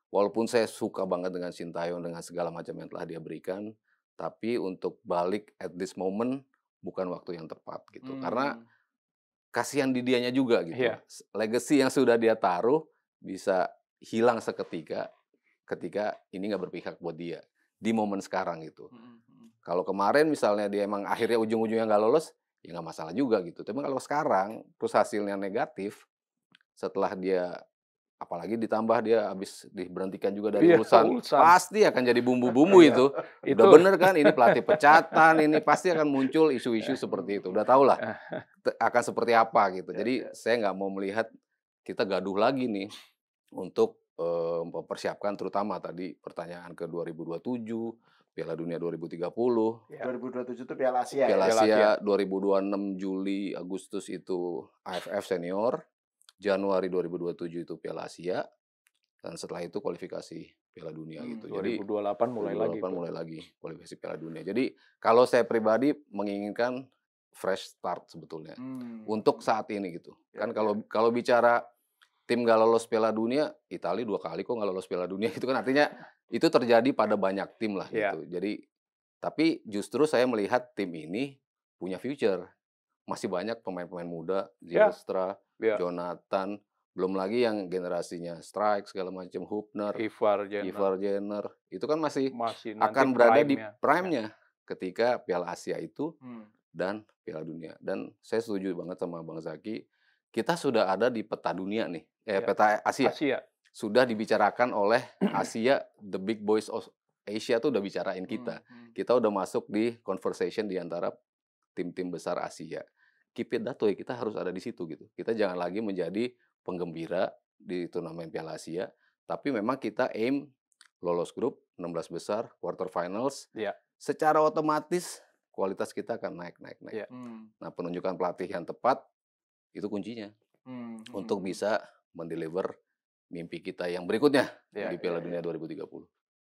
walaupun saya suka banget dengan Sintayong dengan segala macam yang telah dia berikan, tapi untuk balik at this moment bukan waktu yang tepat gitu. Karena kasihan di dianya juga gitu. Legacy yang sudah dia taruh bisa hilang seketika ketika ini nggak berpihak buat dia di momen sekarang gitu. Kalau kemarin misalnya dia emang akhirnya ujung-ujungnya nggak lolos, ya nggak masalah juga gitu. Tapi kalau sekarang terus hasilnya negatif, setelah dia apalagi ditambah dia habis diberhentikan juga dari Ulsan, pasti akan jadi bumbu-bumbu itu. Udah bener kan, ini pelatih pecatan, ini pasti akan muncul isu-isu seperti itu. Udah tau lah akan seperti apa gitu. Jadi saya nggak mau melihat kita gaduh lagi nih untuk mempersiapkan terutama tadi pertanyaan ke 2027, Piala Dunia 2030. 2027 itu Piala Asia. Piala Asia 2026 Juli Agustus itu AFF Senior. Januari 2027 itu Piala Asia, dan setelah itu kualifikasi Piala Dunia gitu. 2028 mulai lagi kualifikasi Piala Dunia. Jadi kalau saya pribadi menginginkan fresh start sebetulnya untuk saat ini gitu. Kan kalau bicara tim nggak lolos Piala Dunia, Italia 2 kali kok nggak lolos Piala Dunia, itu kan artinya itu terjadi pada banyak tim lah gitu. Jadi tapi justru saya melihat tim ini punya future. Masih banyak pemain-pemain muda, Zylstra, Jonathan, belum lagi yang generasinya Strike segala macam, Hubner, Ivar Jenner, itu kan masih akan berada di prime-nya ketika Piala Asia itu dan Piala Dunia. Dan saya setuju banget sama Bang Zaki, kita sudah ada di peta dunia nih, peta Asia. Sudah dibicarakan oleh Asia, the big boys of Asia tuh udah bicarain kita. Kita udah masuk di conversation di antara tim-tim besar Asia. Keep it that way, kita harus ada di situ gitu. Kita jangan lagi menjadi penggembira di turnamen Piala Asia, tapi memang kita aim lolos grup 16 besar, quarter finals. Secara otomatis kualitas kita akan naik. Nah, penunjukan pelatih yang tepat itu kuncinya untuk bisa mendeliver mimpi kita yang berikutnya di Piala Dunia 2030.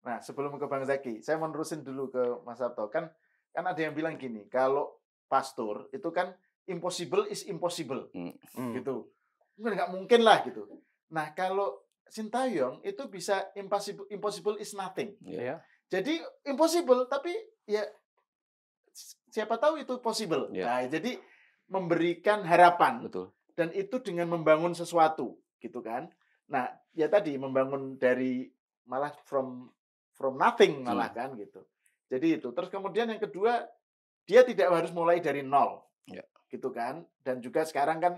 Nah, sebelum ke Bang Zaki, saya menerusin dulu ke Mas Sabto. Kan ada yang bilang gini, kalau pastor itu kan impossible is impossible, gitu. Nggak mungkin lah gitu. Nah, kalau Sintayong itu bisa impossible is nothing. Jadi impossible, tapi ya siapa tahu itu possible. Nah, jadi memberikan harapan. Betul. Dan itu dengan membangun sesuatu, gitu kan. Nah, ya tadi membangun dari malah from nothing malah kan gitu. Jadi itu. Terus kemudian yang kedua, dia tidak harus mulai dari nol. gitu kan. Dan juga sekarang kan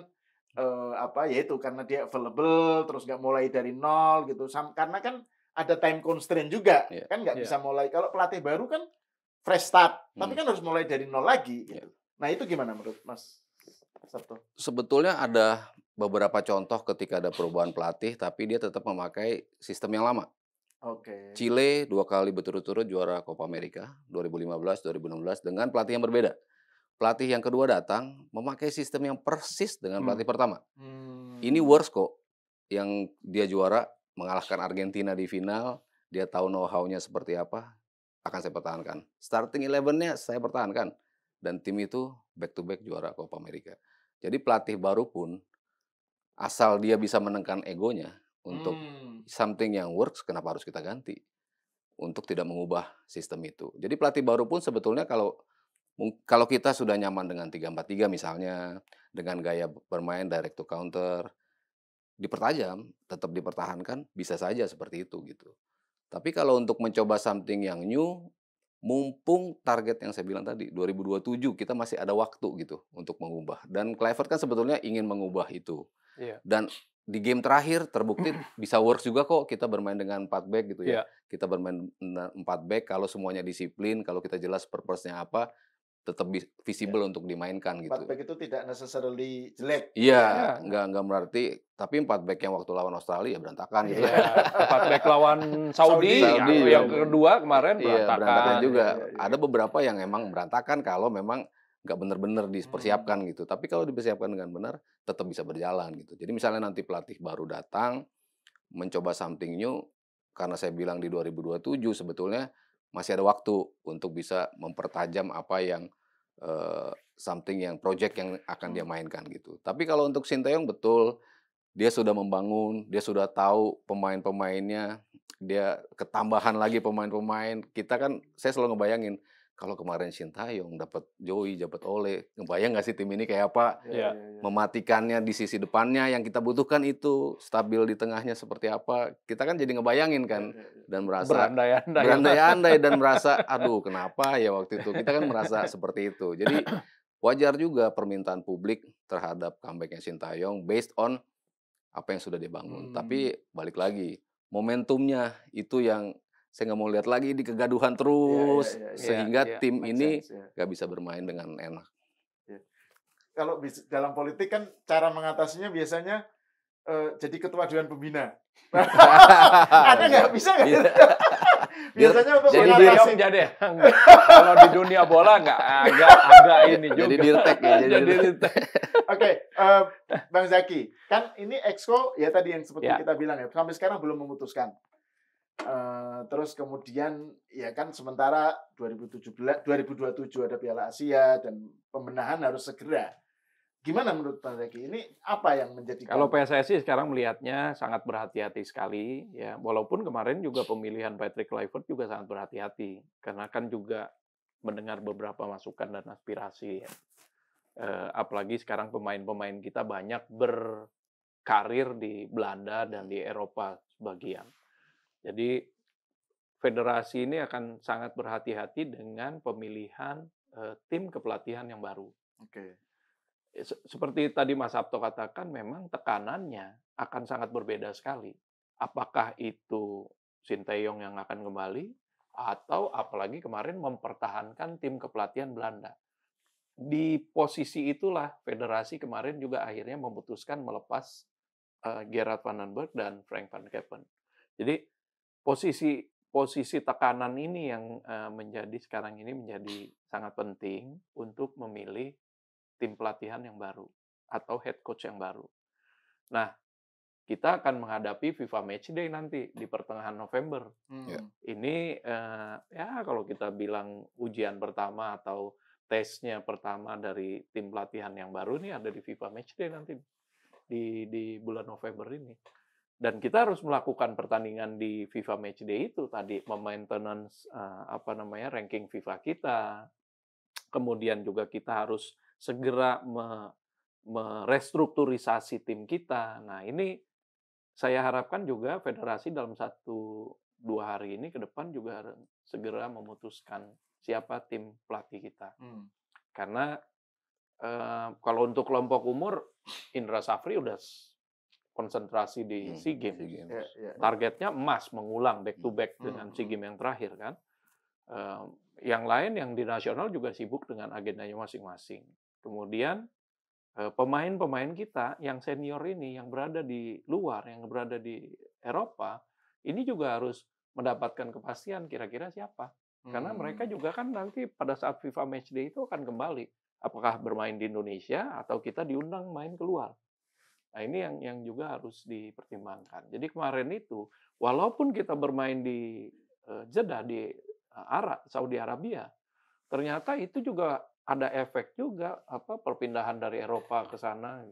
yaitu karena dia available terus nggak mulai dari nol gitu. Karena kan ada time constraint juga, kan nggak bisa mulai. Kalau pelatih baru kan fresh start, tapi kan harus mulai dari nol lagi gitu. Nah, itu gimana menurut Mas Sabto? Sebetulnya ada beberapa contoh ketika ada perubahan pelatih, tapi dia tetap memakai sistem yang lama. Oke. Chile 2 kali berturut-turut juara Copa America, 2015, 2016 dengan pelatih yang berbeda. Pelatih yang kedua datang memakai sistem yang persis dengan pelatih pertama. Ini worse kok. Yang dia juara mengalahkan Argentina di final, dia tahu know-how-nya seperti apa, akan saya pertahankan. Starting 11-nya saya pertahankan. Dan tim itu back-to-back juara Copa America. Jadi pelatih baru pun, asal dia bisa menekan egonya untuk something yang works, kenapa harus kita ganti? Untuk tidak mengubah sistem itu. Jadi pelatih baru pun sebetulnya kalau kita sudah nyaman dengan 3-4-3 misalnya, dengan gaya bermain direct to counter, dipertajam, tetap dipertahankan, bisa saja seperti itu gitu. Tapi kalau untuk mencoba something yang new, mumpung target yang saya bilang tadi 2027 kita masih ada waktu gitu untuk mengubah. Dan Kluivert kan sebetulnya ingin mengubah itu. Dan di game terakhir terbukti bisa works juga kok kita bermain dengan 4 back gitu ya. Kita bermain 4 back kalau semuanya disiplin, kalau kita jelas purpose-nya apa, tetap visible untuk dimainkan gitu. 4 back itu tidak necessarily jelek. Iya, nggak berarti. Tapi 4 back yang waktu lawan Australia berantakan gitu. 4 back lawan Saudi yang kedua kemarin berantakan juga. Ada beberapa yang emang berantakan kalau memang nggak benar-benar dipersiapkan gitu. Tapi kalau dipersiapkan dengan benar, tetap bisa berjalan gitu. Jadi misalnya nanti pelatih baru datang, mencoba something new, karena saya bilang di 2027 sebetulnya masih ada waktu untuk bisa mempertajam apa yang something yang project yang akan dia mainkan gitu. Tapi kalau untuk Sinteyong betul, dia sudah membangun, dia sudah tahu pemain-pemainnya, dia ketambahan lagi pemain-pemain. Kita kan, saya selalu ngebayangin, kalau kemarin Sintayong dapat Joey, dapat Ole, ngebayang nggak sih tim ini kayak apa? Mematikannya di sisi depannya yang kita butuhkan itu, stabil di tengahnya seperti apa? Kita kan jadi ngebayangin kan, dan merasa berandai-andai dan merasa, aduh kenapa ya waktu itu? Kita kan merasa seperti itu. Jadi wajar juga permintaan publik terhadap comeback-nya Sintayong based on apa yang sudah dibangun. Tapi balik lagi, momentumnya itu yang saya nggak mau lihat lagi di kegaduhan terus, sehingga tim ini nggak bisa bermain dengan enak. Kalau dalam politik kan cara mengatasinya biasanya jadi ketua dewan pembina. Ada nggak? Bisa nggak? Biasanya untuk mengatasi. Jadi kalau di dunia bola nggak agak ini juga. Jadi dirtek ya. Oke, Bang Zaki, kan ini Exco ya tadi yang seperti kita bilang ya, sampai sekarang belum memutuskan. Terus kemudian ya kan sementara 2027 ada Piala Asia dan pembenahan harus segera. Gimana menurut Bang Zaki? Ini apa yang menjadi? Kalau PSSI sekarang melihatnya sangat berhati-hati sekali ya. Walaupun kemarin juga pemilihan Patrick Kluivert juga sangat berhati-hati karena kan juga mendengar beberapa masukan dan aspirasi. Apalagi sekarang pemain-pemain kita banyak berkarir di Belanda dan di Eropa sebagian. Jadi federasi ini akan sangat berhati-hati dengan pemilihan tim kepelatihan yang baru. Seperti tadi Mas Sabto katakan, memang tekanannya akan sangat berbeda sekali. Apakah itu Sinteyong yang akan kembali, atau apalagi kemarin mempertahankan tim kepelatihan Belanda. Di posisi itulah federasi kemarin juga akhirnya memutuskan melepas Gerard van den Berg dan Frank van Keppen. Jadi posisi tekanan ini yang menjadi sekarang ini menjadi sangat penting untuk memilih tim pelatihan yang baru atau head coach yang baru. Nah, kita akan menghadapi FIFA Matchday nanti di pertengahan November. Ini ya kalau kita bilang ujian pertama atau tesnya pertama dari tim pelatihan yang baru ini ada di FIFA Matchday nanti di bulan November ini. Dan kita harus melakukan pertandingan di FIFA Matchday itu tadi maintenance ranking FIFA kita. Kemudian juga kita harus segera merestrukturisasi tim kita. Nah, ini saya harapkan juga federasi dalam 1-2 hari ini ke depan juga segera memutuskan siapa tim pelatih kita. Karena kalau untuk kelompok umur, Indra Safri udah konsentrasi di SEA Games. Targetnya emas, mengulang back to back dengan SEA Games yang terakhir kan. Yang lain yang di nasional juga sibuk dengan agendanya masing-masing. Kemudian pemain-pemain kita yang senior ini, yang berada di luar, yang berada di Eropa, ini juga harus mendapatkan kepastian kira-kira siapa. Karena mereka juga kan nanti pada saat FIFA Matchday itu akan kembali. Apakah bermain di Indonesia atau kita diundang main keluar. Nah ini yang juga harus dipertimbangkan. Jadi kemarin itu, walaupun kita bermain di Jeddah, di Saudi Arabia, ternyata itu juga ada efek juga perpindahan dari Eropa ke sana.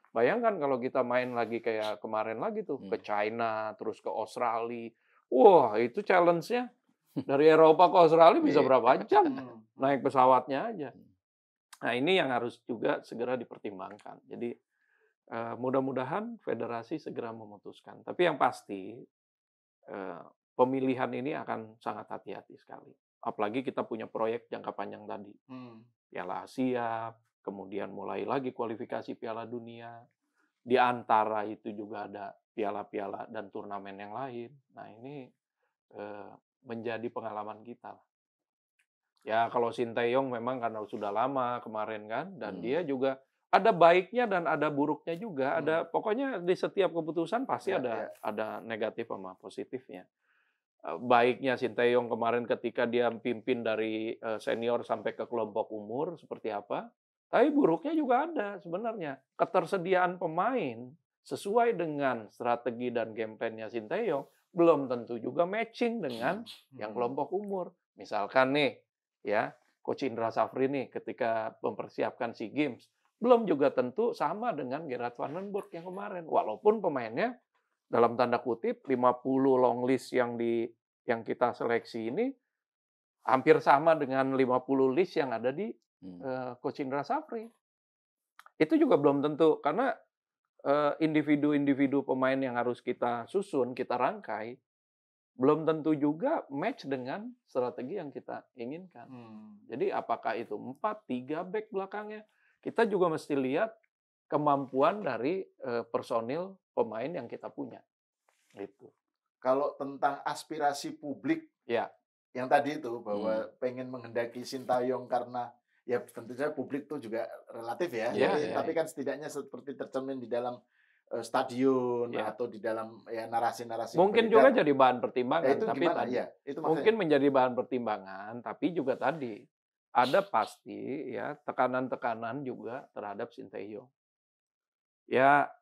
Bayangkan kalau kita main lagi kayak kemarin lagi tuh ke China, terus ke Australia. Wah, itu challenge-nya dari Eropa ke Australia bisa berapa jam naik pesawatnya aja. Nah, ini yang harus juga segera dipertimbangkan. Jadi mudah-mudahan federasi segera memutuskan. Tapi yang pasti pemilihan ini akan sangat hati-hati sekali. Apalagi kita punya proyek jangka panjang tadi. Piala Asia, kemudian mulai lagi kualifikasi Piala Dunia. Di antara itu juga ada piala-piala dan turnamen yang lain. Nah ini menjadi pengalaman kita. Ya kalau Sinteyong memang karena sudah lama kemarin kan, dan dia juga ada baiknya dan ada buruknya juga. Ada pokoknya di setiap keputusan pasti ada negatif sama positifnya. Baiknya Sinteyong kemarin ketika dia pimpin dari senior sampai ke kelompok umur seperti apa. Tapi buruknya juga ada sebenarnya. Ketersediaan pemain sesuai dengan strategi dan game plan-nya Sinteyong belum tentu juga matching dengan yang kelompok umur. Misalkan nih, ya, Coach Indra Safri nih ketika mempersiapkan SEA Games belum juga tentu sama dengan Gerard van den Burg yang kemarin. Walaupun pemainnya dalam tanda kutip 50 long list yang kita seleksi ini hampir sama dengan 50 list yang ada di Coach Indra Safri. Itu juga belum tentu karena individu-individu pemain yang harus kita susun, kita rangkai belum tentu juga match dengan strategi yang kita inginkan. Jadi apakah itu 4, 3 back belakangnya? Kita juga mesti lihat kemampuan dari personil pemain yang kita punya. Gitu. Kalau tentang aspirasi publik, yang tadi itu bahwa pengen menghendaki Sintayong karena ya tentu saja publik itu juga relatif ya. Tapi kan setidaknya seperti tercermin di dalam stadion atau di dalam ya narasi-narasi. Mungkin juga jadi bahan pertimbangan. Itu tapi gimana? tadi, Itu mungkin menjadi bahan pertimbangan, tapi juga tadi ada pasti ya tekanan-tekanan juga terhadap Sinteyong. Ya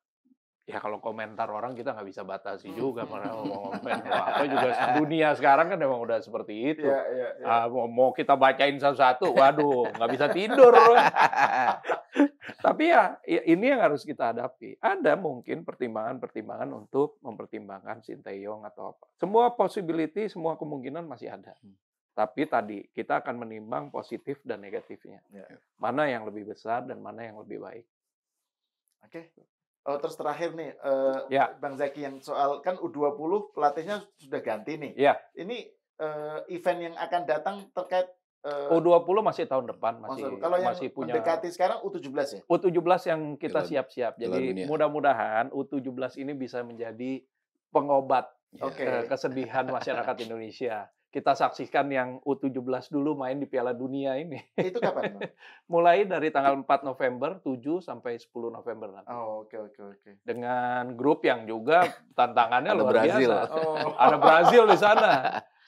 kalau komentar orang kita nggak bisa batasi juga, mau komen apa juga dunia sekarang kan memang udah seperti itu. Mau kita bacain satu-satu, waduh nggak bisa tidur. Tapi ya ini yang harus kita hadapi. Ada mungkin pertimbangan-pertimbangan untuk mempertimbangkan Sinteyong atau apa. Semua possibility, semua kemungkinan masih ada. Tapi tadi kita akan menimbang positif dan negatifnya. Mana yang lebih besar dan mana yang lebih baik. Oke. Oh, terus terakhir nih, Bang Zaki, yang soal kan U20 pelatihnya sudah ganti nih. Ini event yang akan datang terkait U20 masih tahun depan kalau yang masih punya. Mendekati sekarang U17 ya? U17 yang kita siap-siap. Jadi mudah-mudahan U17 ini bisa menjadi pengobat kesedihan masyarakat Indonesia. Kita saksikan yang U17 dulu main di Piala Dunia ini. Itu kapan, Bang? Mulai dari tanggal 4 November, 7 sampai 10 November nanti. Oke. Dengan grup yang juga tantangannya luar biasa. Ada Brazil di sana.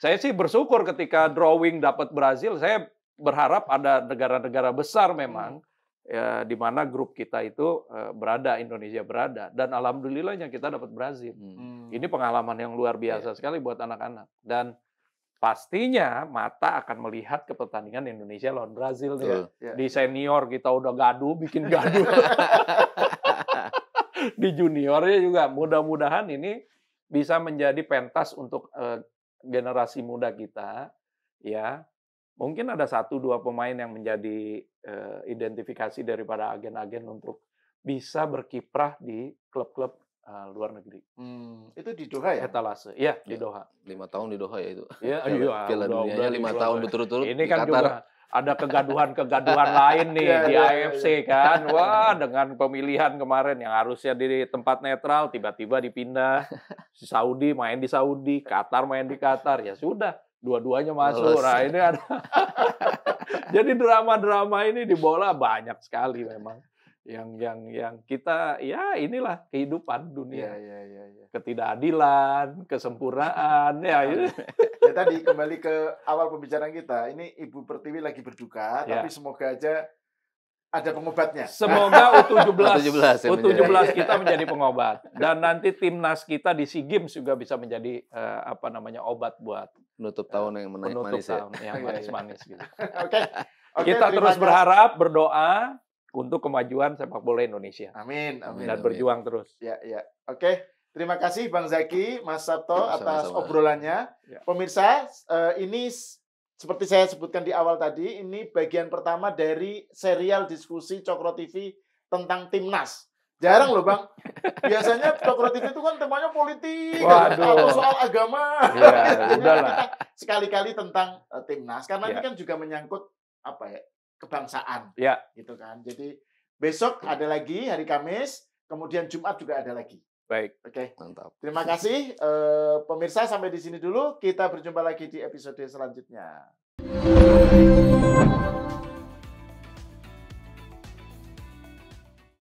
Saya sih bersyukur ketika drawing dapat Brazil. Saya berharap ada negara-negara besar memang ya, di mana grup kita itu berada, Indonesia berada. Dan alhamdulillahnya kita dapat Brazil. Ini pengalaman yang luar biasa sekali buat anak-anak. Dan pastinya mata akan melihat ke pertandingan Indonesia lawan Brazil nih. Di senior kita udah gaduh, bikin gaduh. Di juniornya juga. Mudah-mudahan ini bisa menjadi pentas untuk generasi muda kita. Ya, mungkin ada 1-2 pemain yang menjadi identifikasi daripada agen-agen untuk bisa berkiprah di klub-klub luar negeri. Itu di Doha ya? Etalase. Iya, di Doha. 5 tahun di Doha ya itu. Iya, Piala Dunianya 5 tahun betul-betul. Ini kan juga ada kegaduhan-kegaduhan lain nih di AFC kan. Wah, dengan pemilihan kemarin yang harusnya di tempat netral tiba-tiba dipindah. Saudi main di Saudi, Qatar main di Qatar. Ya sudah, dua-duanya masuk. Nah, ini ada. Jadi drama-drama ini di bola banyak sekali memang. Yang kita ya inilah kehidupan dunia. Ketidakadilan, kesempurnaan ini. Ya tadi kembali ke awal pembicaraan kita, ini Ibu Pertiwi lagi berduka, tapi semoga aja ada pengobatnya. Semoga U17 kita menjadi pengobat, dan nanti timnas kita di SEA Games juga bisa menjadi obat buat menutup tahun yang manis yang manis-manis gitu. Oke. Kita terus berharap, berdoa untuk kemajuan sepak bola Indonesia. Amin. Dan berjuang terus. Ya. Oke. Terima kasih Bang Zaki, Mas Sabto atas obrolannya. Pemirsa, ini seperti saya sebutkan di awal tadi, ini bagian pertama dari serial diskusi Cokro TV tentang timnas. Jarang loh Bang. Biasanya Cokro TV itu kan temanya politik, atau soal agama. Ya, udahlah. Sekali-kali tentang timnas, karena ini kan juga menyangkut kebangsaan. Gitu kan. Jadi besok ada lagi hari Kamis, kemudian Jumat juga ada lagi. Baik. Oke. Mantap. Terima kasih pemirsa, sampai di sini dulu. Kita berjumpa lagi di episode selanjutnya.